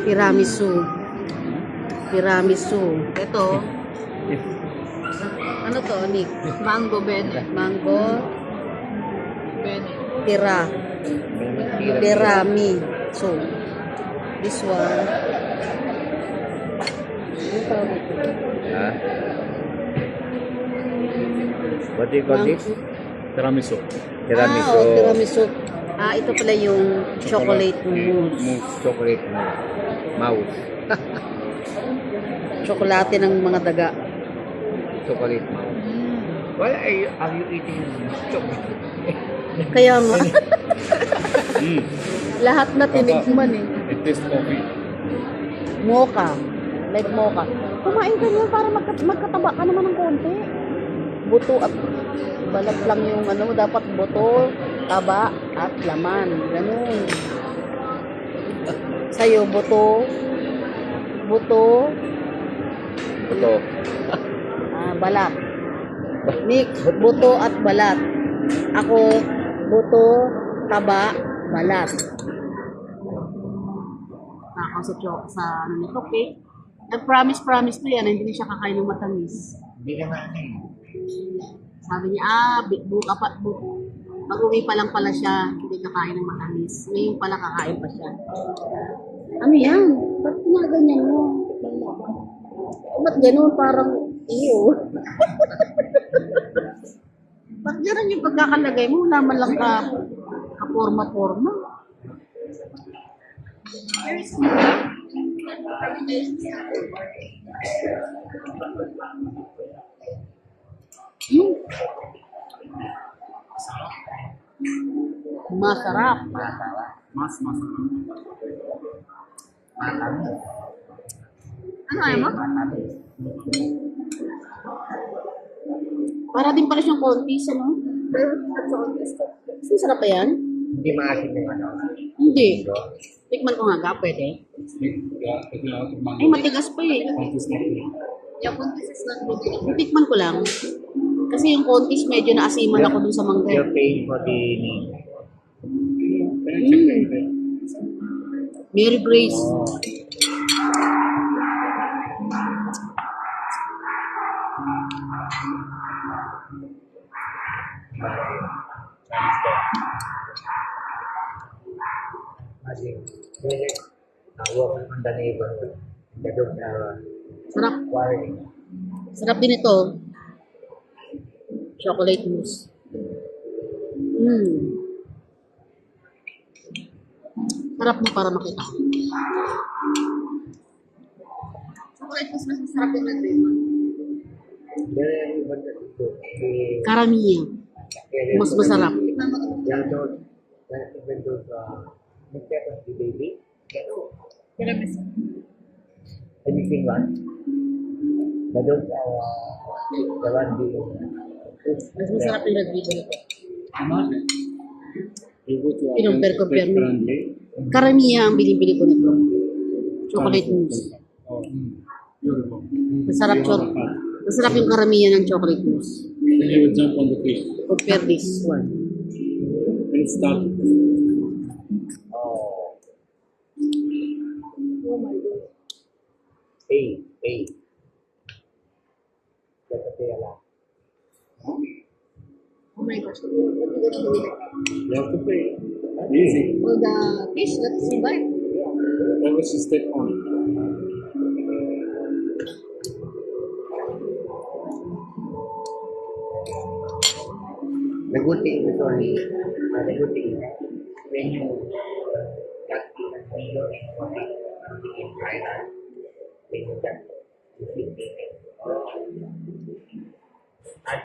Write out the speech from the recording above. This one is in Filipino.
Tiramisu. Tiramisu. Ito. Ano to, Nick? Mango bene. Mango. Bene. Tirami. So, this one. Ano tawag ito? What do you call this? Tiramisu. Tiramisu. Tiramisu. Ito pala yung chocolate mousse. Mousse, chocolate mousse. Mouse. Tsokolate ng mga daga. Chocolate mouse. Why are you eating chocolate? Kaya nga. Lahat na tinikman eh. It tastes coffee. Mocha. Like mocha. Kumain ka niyan para magkataba ka naman ng konti. Buto at balat lang yung ano, dapat buto, taba, at laman. Ganun. Sa'yo, buto, Ito. balat. Nick, buto at balat. Ako, buto, taba, balat. Nakakasot sa ano nito, okay? Nag-promise to yan, hindi na siya kakain ng matamis. Hindi ka na Sabi niya, pag-uwi pa lang pala siya, hindi kakain ng matamis. Ngayon pala kakain pa siya. Ano yan? Ba't ginaganyan mo? Ba't ganun? Parang iyo. Ba't ganun yung pagkakalagay mo? Wala man lang ka-forma-forma. Masarap. Mas masarap. Ano ayaw mo? Para din pala siyang kontis, ano? Masarap pa yan? Hindi maasin yung ano. Hindi. Tikman ko nga, pwede. Ay, matigas pa eh. Yung kuntis is not good. Tikman ko lang. Kasi yung kontis, medyo naasiman ako dun sa mangga. You're paying for the name. Mary Grace. Walk on the neighborhood. Sarap. Quarry. Sarap din ito. Chocolate mousse. Sarap mo para makita. Chocolate mousse mas masarap yung nag-lemon. Karamihan. Mas masarap. Tiramisu. Anything one? The one being Mas masarap yung nag-ribbon ito. You go to Compare mo. friendly. Karamihan ang binibili ko nito. Chocolate mousse. Beautiful. Masarap yung karamihan ng chocolate mousse. Then you will jump on the fish Compare this one. and start. Hey. That's a fair lot. Oh my gosh. What you gonna do with it? You have to pay. Easy. Well, the fish that you buy. That was just step on. The good thing is only, the good thing is when you cut the window in Thailand, when you cut the